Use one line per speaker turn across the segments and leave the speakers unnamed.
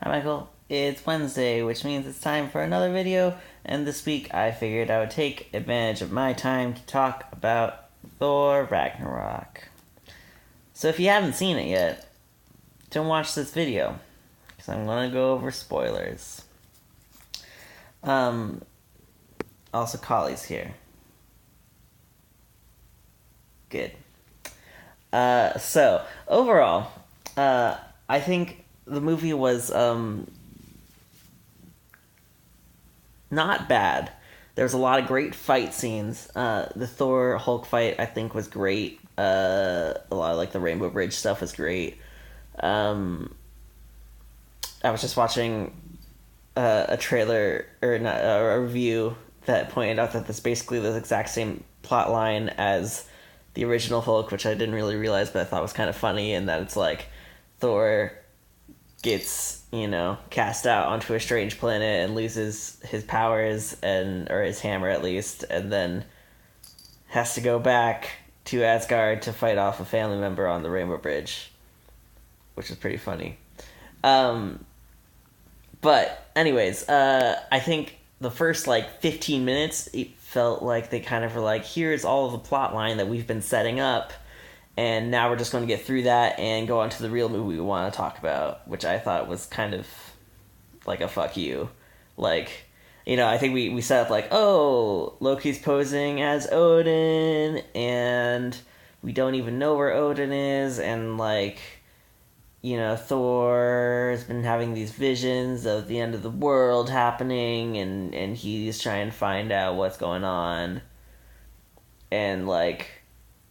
Hi Michael, it's Wednesday, which means it's time for another video, and this week I figured I would take advantage of my time to talk about Thor Ragnarok. So if you haven't seen it yet, don't watch this video, because I'm going to go over spoilers. Also Collie's here. Good. So, overall, I think the movie was not bad. There was a lot of great fight scenes. The Thor Hulk fight, I think, was great. A lot of the Rainbow Bridge stuff was great. I was just watching a trailer or not, a review that pointed out that that's basically the exact same plot line as the original Hulk, which I didn't really realize, but I thought was kind of funny, and that it's like Thor gets, cast out onto a strange planet and loses his powers or his hammer at least, and then has to go back to Asgard to fight off a family member on the Rainbow Bridge, which is pretty funny. But anyways, I think the first 15 minutes, it felt like they kind of were like, here's all of the plot line that we've been setting up, and now we're just going to get through that and go on to the real movie we want to talk about, which I thought was kind of like a fuck you. I think we set up Loki's posing as Odin, and we don't even know where Odin is, and Thor has been having these visions of the end of the world happening, and he's trying to find out what's going on. And,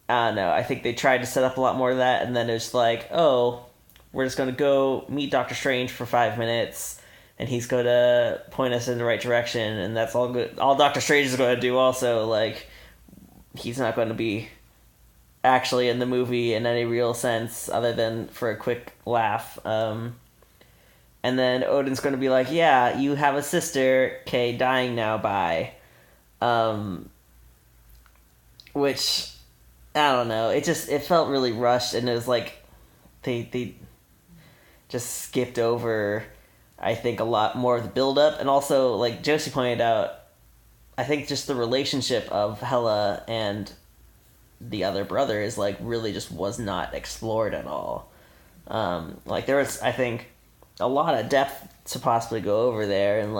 I don't know, I think they tried to set up a lot more of that, and then it's we're just going to go meet Doctor Strange for 5 minutes, and he's going to point us in the right direction, and that's all good. All Doctor Strange is going to do also, he's not going to be actually in the movie in any real sense other than for a quick laugh. And then Odin's going to be like, yeah, you have a sister, okay, dying now, bye. Which, I don't know, it felt really rushed, and it was they just skipped over, I think, a lot more of the build-up, and also, like Josie pointed out, I think just the relationship of Hela and the other brother is really just was not explored at all. There was, I think, a lot of depth to possibly go over there, and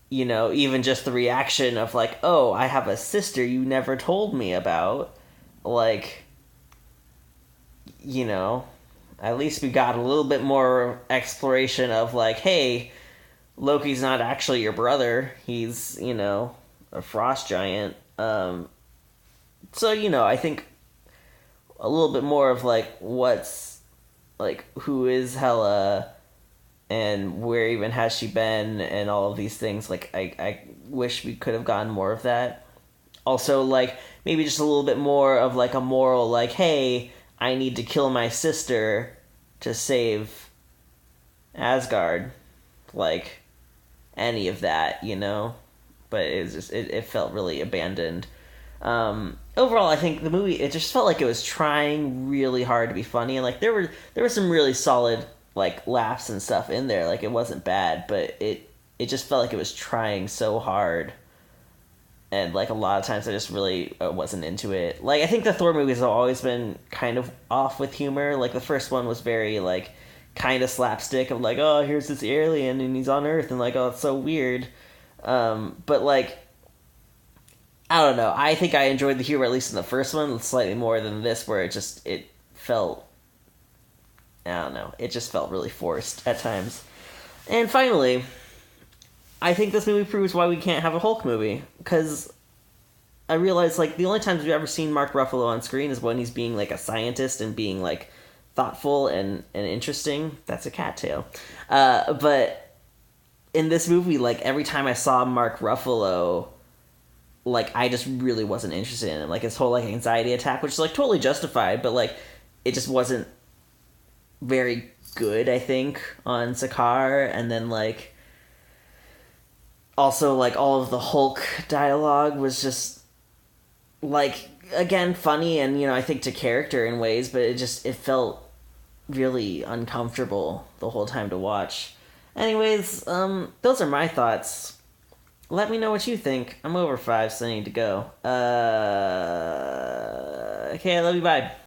even just the reaction of oh, I have a sister you never told me about, at least we got a little bit more exploration of hey, Loki's not actually your brother, he's a frost giant. So, I think a little bit more of, what's, who is Hela, and where even has she been, and all of these things. I wish we could have gotten more of that. Also, maybe just a little bit more of, a moral, hey, I need to kill my sister to save Asgard. Any of that, But it felt really abandoned. Overall, I think the movie, it just felt like it was trying really hard to be funny, and there were some really solid laughs and stuff in there. It wasn't bad, but it just felt like it was trying so hard, and a lot of times I just really wasn't into it. I think the Thor movies have always been kind of off with humor. The first one was very kind of slapstick of oh, here's this alien and he's on Earth, and oh, it's so weird. But I don't know. I think I enjoyed the humor, at least in the first one, slightly more than this, where it felt, I don't know, it just felt really forced at times. And finally, I think this movie proves why we can't have a Hulk movie, because I realized, the only times we've ever seen Mark Ruffalo on screen is when he's being, a scientist and being, thoughtful and interesting. That's a cattail. But in this movie, every time I saw Mark Ruffalo, I just really wasn't interested in it. His whole, anxiety attack, which is, totally justified, but, it just wasn't very good, I think, on Sakaar. And then, also, all of the Hulk dialogue was just, again, funny and, I think to character in ways, but it felt really uncomfortable the whole time to watch. Anyways, those are my thoughts. Let me know what you think. I'm over 5, so I need to go. Okay, I love you. Bye.